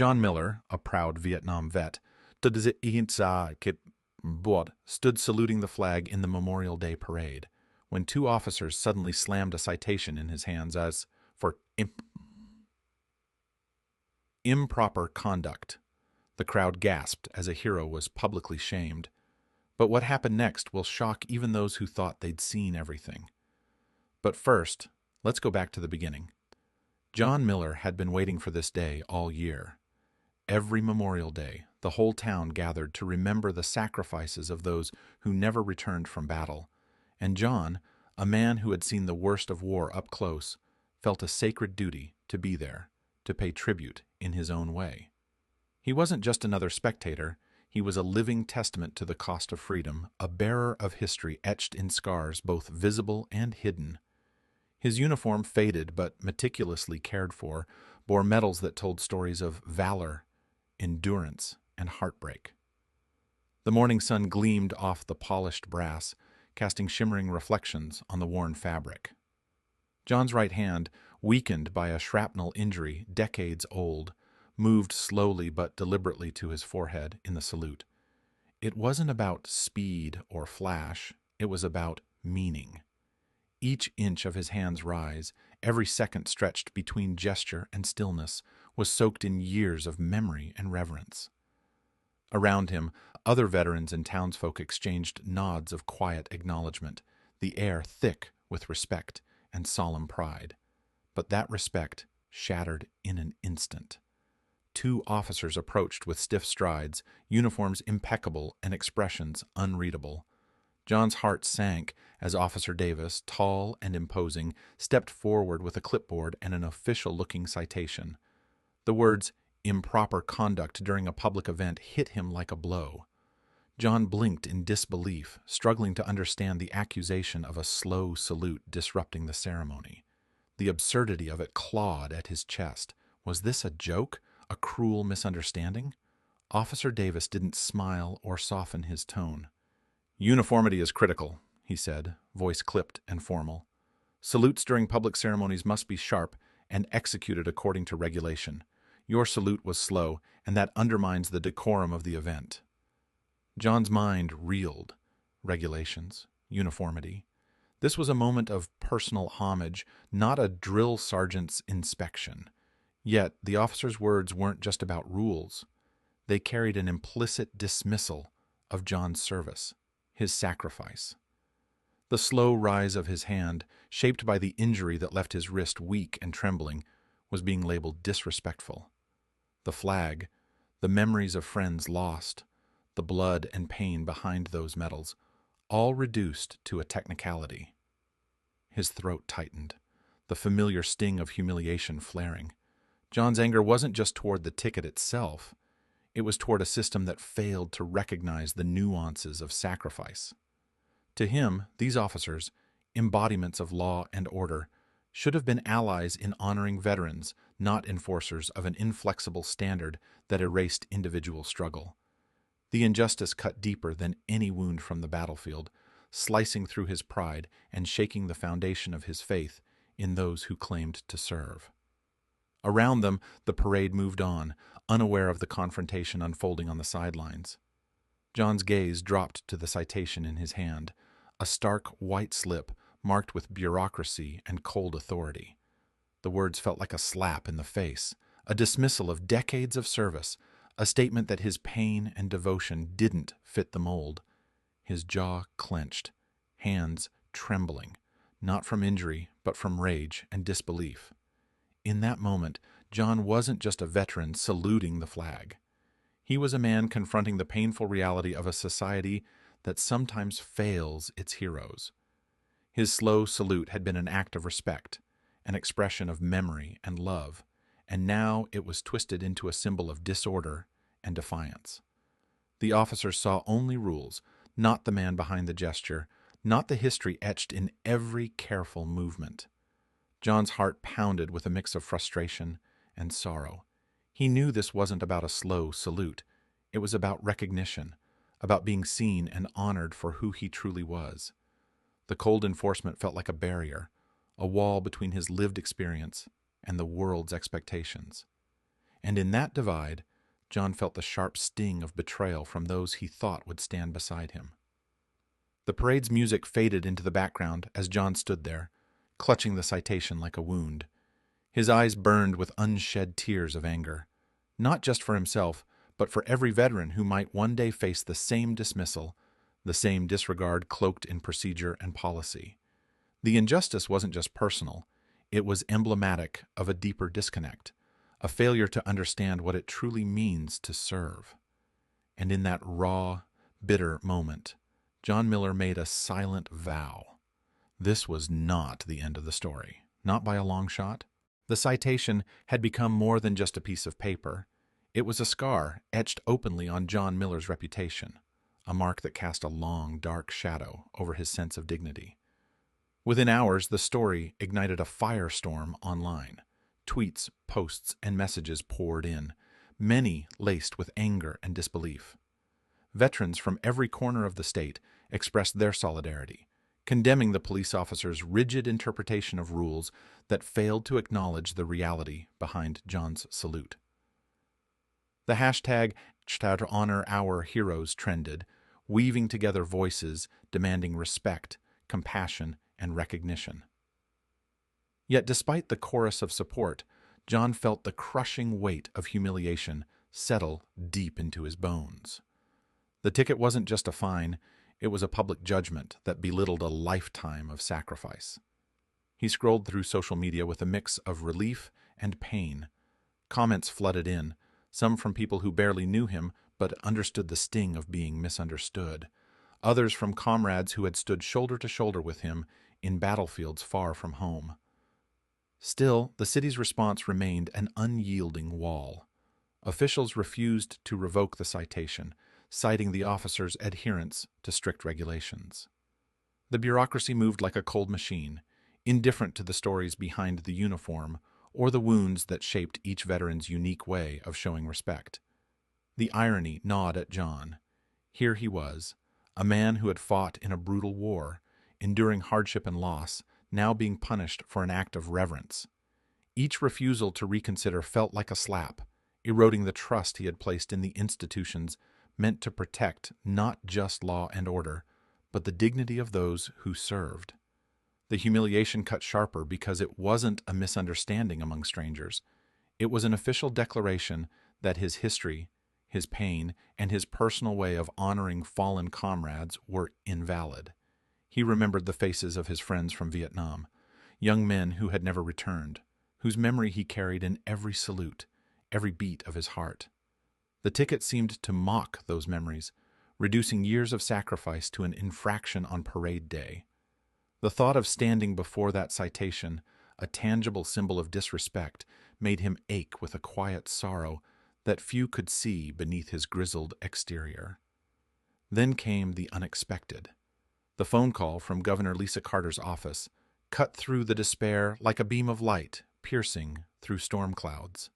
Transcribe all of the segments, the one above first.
John Miller, a proud Vietnam vet, stood saluting the flag in the Memorial Day parade when two officers suddenly slammed a citation in his hands as for improper conduct. The crowd gasped as a hero was publicly shamed. But what happened next will shock even those who thought they'd seen everything. But first, let's go back to the beginning. John Miller had been waiting for this day all year. Every Memorial Day, the whole town gathered to remember the sacrifices of those who never returned from battle. And John, a man who had seen the worst of war up close, felt a sacred duty to be there, to pay tribute in his own way. He wasn't just another spectator, he was a living testament to the cost of freedom, a bearer of history etched in scars both visible and hidden. His uniform, faded but meticulously cared for, bore medals that told stories of valor, endurance, and heartbreak. The morning sun gleamed off the polished brass, casting shimmering reflections on the worn fabric. John's right hand, weakened by a shrapnel injury decades old, moved slowly but deliberately to his forehead in the salute. It wasn't about speed or flash, it was about meaning. Each inch of his hand's rise, every second stretched between gesture and stillness, was soaked in years of memory and reverence. Around him, other veterans and townsfolk exchanged nods of quiet acknowledgement, the air thick with respect and solemn pride. But that respect shattered in an instant. Two officers approached with stiff strides, uniforms impeccable and expressions unreadable. John's heart sank as Officer Davis, tall and imposing, stepped forward with a clipboard and an official-looking citation. The words, "improper conduct during a public event," hit him like a blow. John blinked in disbelief, struggling to understand the accusation of a slow salute disrupting the ceremony. The absurdity of it clawed at his chest. Was this a joke? A cruel misunderstanding? Officer Davis didn't smile or soften his tone. "Uniformity is critical," he said, voice clipped and formal. "Salutes during public ceremonies must be sharp and executed according to regulation. Your salute was slow, and that undermines the decorum of the event." John's mind reeled. Regulations, uniformity. This was a moment of personal homage, not a drill sergeant's inspection. Yet the officer's words weren't just about rules. They carried an implicit dismissal of John's service, his sacrifice. The slow rise of his hand, shaped by the injury that left his wrist weak and trembling, was being labeled disrespectful. The flag, the memories of friends lost, the blood and pain behind those medals, all reduced to a technicality. His throat tightened, the familiar sting of humiliation flaring. John's anger wasn't just toward the ticket itself, it was toward a system that failed to recognize the nuances of sacrifice. To him, these officers, embodiments of law and order, should have been allies in honoring veterans, not enforcers of an inflexible standard that erased individual struggle. The injustice cut deeper than any wound from the battlefield, slicing through his pride and shaking the foundation of his faith in those who claimed to serve. Around them, the parade moved on, unaware of the confrontation unfolding on the sidelines. John's gaze dropped to the citation in his hand, a stark white slip marked with bureaucracy and cold authority. The words felt like a slap in the face, a dismissal of decades of service, a statement that his pain and devotion didn't fit the mold. His jaw clenched, hands trembling, not from injury, but from rage and disbelief. In that moment, John wasn't just a veteran saluting the flag. He was a man confronting the painful reality of a society that sometimes fails its heroes. His slow salute had been an act of respect, an expression of memory and love, and now it was twisted into a symbol of disorder and defiance. The officers saw only rules, not the man behind the gesture, not the history etched in every careful movement. John's heart pounded with a mix of frustration and sorrow. He knew this wasn't about a slow salute. It was about recognition, about being seen and honored for who he truly was. The cold enforcement felt like a barrier, a wall between his lived experience and the world's expectations. And in that divide, John felt the sharp sting of betrayal from those he thought would stand beside him. The parade's music faded into the background as John stood there, clutching the citation like a wound. His eyes burned with unshed tears of anger, not just for himself, but for every veteran who might one day face the same dismissal, the same disregard cloaked in procedure and policy. The injustice wasn't just personal, it was emblematic of a deeper disconnect, a failure to understand what it truly means to serve. And in that raw, bitter moment, John Miller made a silent vow. This was not the end of the story, not by a long shot. The citation had become more than just a piece of paper. It was a scar etched openly on John Miller's reputation, a mark that cast a long, dark shadow over his sense of dignity. Within hours, the story ignited a firestorm online. Tweets, posts, and messages poured in, many laced with anger and disbelief. Veterans from every corner of the state expressed their solidarity, condemning the police officer's rigid interpretation of rules that failed to acknowledge the reality behind John's salute. The hashtag #HonorOurHeroes trended, weaving together voices demanding respect, compassion, and recognition. Yet despite the chorus of support, John felt the crushing weight of humiliation settle deep into his bones. The ticket wasn't just a fine, it was a public judgment that belittled a lifetime of sacrifice. He scrolled through social media with a mix of relief and pain. Comments flooded in, some from people who barely knew him but understood the sting of being misunderstood, others from comrades who had stood shoulder to shoulder with him in battlefields far from home. Still, the city's response remained an unyielding wall. Officials refused to revoke the citation, citing the officer's adherence to strict regulations. The bureaucracy moved like a cold machine, indifferent to the stories behind the uniform or the wounds that shaped each veteran's unique way of showing respect. The irony gnawed at John. Here he was, a man who had fought in a brutal war, enduring hardship and loss, now being punished for an act of reverence. Each refusal to reconsider felt like a slap, eroding the trust he had placed in the institutions meant to protect not just law and order, but the dignity of those who served. The humiliation cut sharper because it wasn't a misunderstanding among strangers. It was an official declaration that his history, his pain, and his personal way of honoring fallen comrades were invalid. He remembered the faces of his friends from Vietnam, young men who had never returned, whose memory he carried in every salute, every beat of his heart. The ticket seemed to mock those memories, reducing years of sacrifice to an infraction on parade day. The thought of standing before that citation, a tangible symbol of disrespect, made him ache with a quiet sorrow that few could see beneath his grizzled exterior. Then came the unexpected. The phone call from Governor Lisa Carter's office cut through the despair like a beam of light piercing through storm clouds.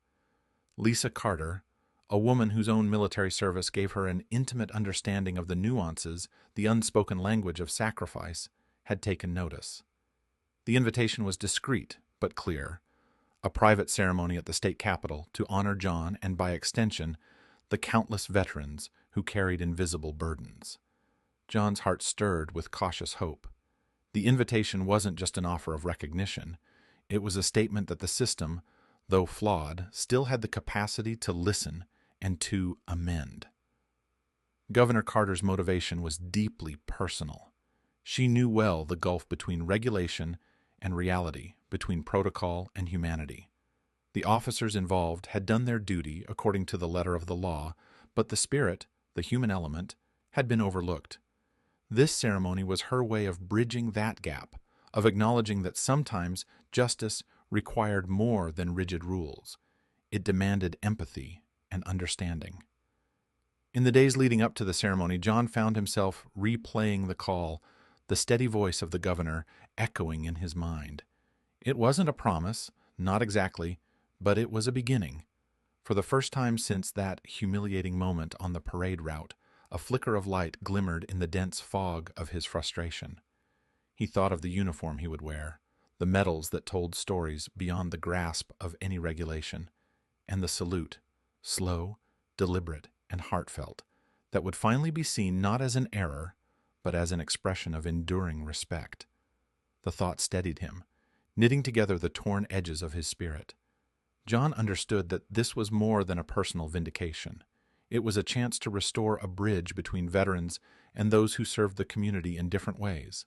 Lisa Carter, a woman whose own military service gave her an intimate understanding of the nuances, the unspoken language of sacrifice, had taken notice. The invitation was discreet but clear, a private ceremony at the state capitol to honor John and, by extension, the countless veterans who carried invisible burdens. John's heart stirred with cautious hope. The invitation wasn't just an offer of recognition. It was a statement that the system, though flawed, still had the capacity to listen and to amend. Governor Carter's motivation was deeply personal. She knew well the gulf between regulation and reality, between protocol and humanity. The officers involved had done their duty according to the letter of the law, but the spirit, the human element, had been overlooked. This ceremony was her way of bridging that gap, of acknowledging that sometimes justice required more than rigid rules. It demanded empathy and understanding. In the days leading up to the ceremony, John found himself replaying the call, the steady voice of the governor echoing in his mind. It wasn't a promise, not exactly, but it was a beginning. For the first time since that humiliating moment on the parade route, a flicker of light glimmered in the dense fog of his frustration. He thought of the uniform he would wear, the medals that told stories beyond the grasp of any regulation. and the salute, slow, deliberate, and heartfelt, that would finally be seen not as an error, but as an expression of enduring respect. The thought steadied him, knitting together the torn edges of his spirit. John understood that this was more than a personal vindication. It was a chance to restore a bridge between veterans and those who served the community in different ways.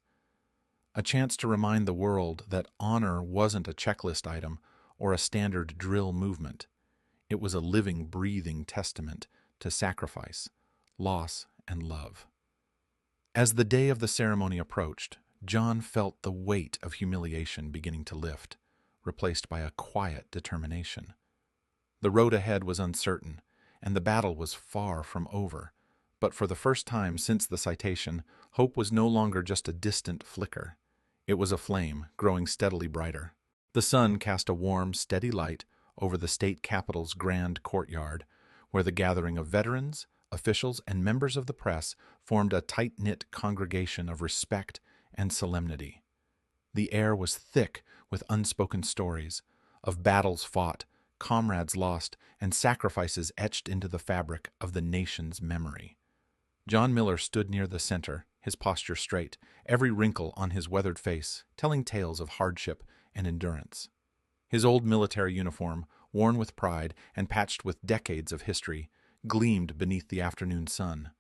A chance to remind the world that honor wasn't a checklist item or a standard drill movement. It was a living, breathing testament to sacrifice, loss, and love. As the day of the ceremony approached, John felt the weight of humiliation beginning to lift, replaced by a quiet determination. The road ahead was uncertain, and the battle was far from over, but for the first time since the citation, hope was no longer just a distant flicker. It was a flame, growing steadily brighter. The sun cast a warm, steady light over the state capitol's grand courtyard, where the gathering of veterans, officials, and members of the press formed a tight-knit congregation of respect and solemnity. The air was thick with unspoken stories of battles fought, comrades lost, and sacrifices etched into the fabric of the nation's memory. John Miller stood near the center, his posture straight, every wrinkle on his weathered face telling tales of hardship and endurance. His old military uniform, worn with pride and patched with decades of history, gleamed beneath the afternoon sun.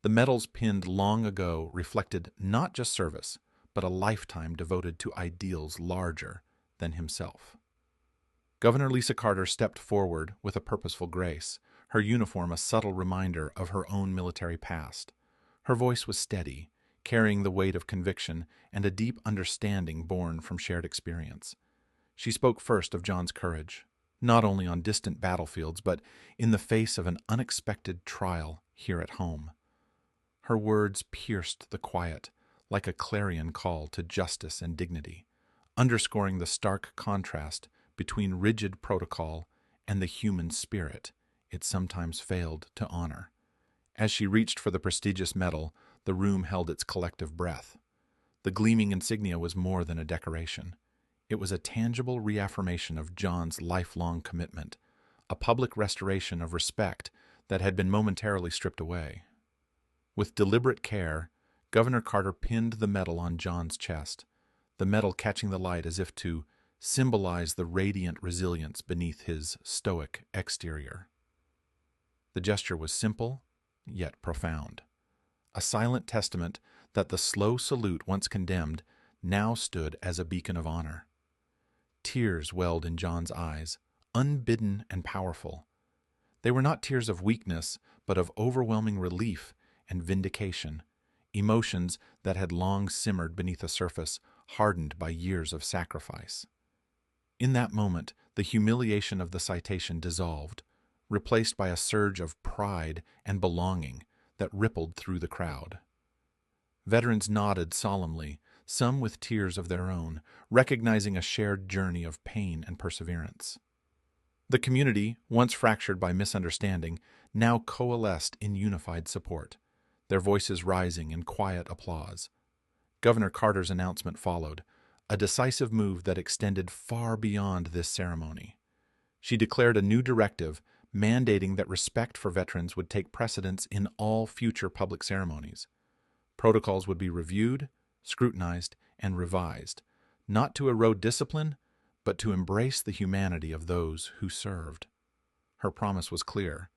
The medals pinned long ago reflected not just service, but a lifetime devoted to ideals larger than himself. Governor Lisa Carter stepped forward with a purposeful grace, her uniform a subtle reminder of her own military past. Her voice was steady, carrying the weight of conviction and a deep understanding born from shared experience. She spoke first of John's courage, not only on distant battlefields, but in the face of an unexpected trial here at home. Her words pierced the quiet, like a clarion call to justice and dignity, underscoring the stark contrast between rigid protocol and the human spirit it sometimes failed to honor. As she reached for the prestigious medal, the room held its collective breath. The gleaming insignia was more than a decoration. It was a tangible reaffirmation of John's lifelong commitment, a public restoration of respect that had been momentarily stripped away. With deliberate care, Governor Carter pinned the medal on John's chest, the medal catching the light as if to symbolize the radiant resilience beneath his stoic exterior. The gesture was simple, yet profound. A silent testament that the slow salute once condemned now stood as a beacon of honor. Tears welled in John's eyes, unbidden and powerful. They were not tears of weakness, but of overwhelming relief and vindication, emotions that had long simmered beneath a surface hardened by years of sacrifice. In that moment, the humiliation of the citation dissolved, replaced by a surge of pride and belonging that rippled through the crowd. Veterans nodded solemnly, some with tears of their own, recognizing a shared journey of pain and perseverance. The community, once fractured by misunderstanding, now coalesced in unified support, their voices rising in quiet applause. Governor Carter's announcement followed, a decisive move that extended far beyond this ceremony. She declared a new directive mandating that respect for veterans would take precedence in all future public ceremonies. Protocols would be reviewed, scrutinized, and revised, not to erode discipline, but to embrace the humanity of those who served. Her promise was clear.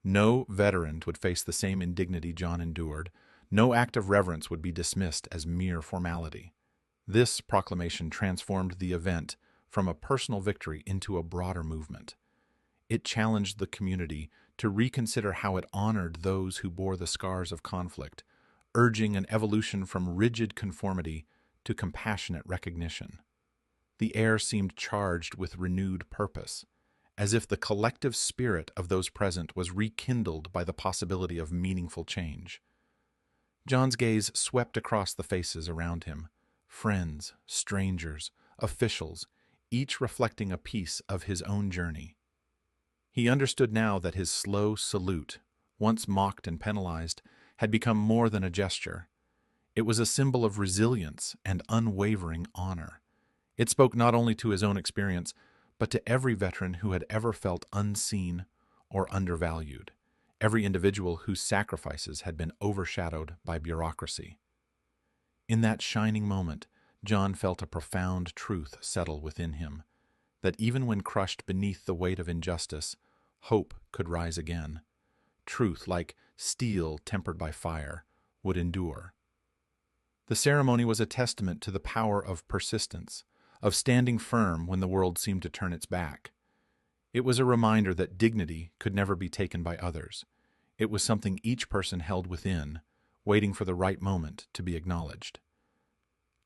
No veteran would face the same indignity John endured. No act of reverence would be dismissed as mere formality. This proclamation transformed the event from a personal victory into a broader movement. It challenged the community to reconsider how it honored those who bore the scars of conflict, urging an evolution from rigid conformity to compassionate recognition. The air seemed charged with renewed purpose, as if the collective spirit of those present was rekindled by the possibility of meaningful change. John's gaze swept across the faces around him, friends, strangers, officials, each reflecting a piece of his own journey. He understood now that his slow salute, once mocked and penalized, had become more than a gesture. It was a symbol of resilience and unwavering honor. It spoke not only to his own experience, but to every veteran who had ever felt unseen or undervalued, every individual whose sacrifices had been overshadowed by bureaucracy. In that shining moment, John felt a profound truth settle within him, that even when crushed beneath the weight of injustice, hope could rise again. Truth, like steel tempered by fire, would endure. The ceremony was a testament to the power of persistence, of standing firm when the world seemed to turn its back. It was a reminder that dignity could never be taken by others. It was something each person held within, waiting for the right moment to be acknowledged.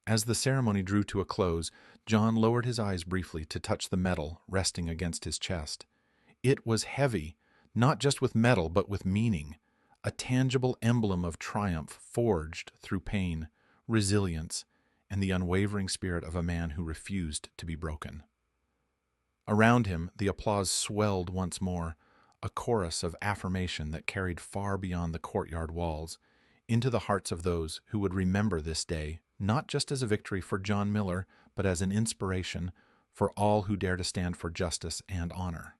As the ceremony drew to a close, John lowered his eyes briefly to touch the medal resting against his chest. It was heavy, not just with metal, but with meaning, a tangible emblem of triumph forged through pain, resilience, and the unwavering spirit of a man who refused to be broken. Around him, the applause swelled once more, a chorus of affirmation that carried far beyond the courtyard walls, into the hearts of those who would remember this day, not just as a victory for John Miller, but as an inspiration for all who dare to stand for justice and honor.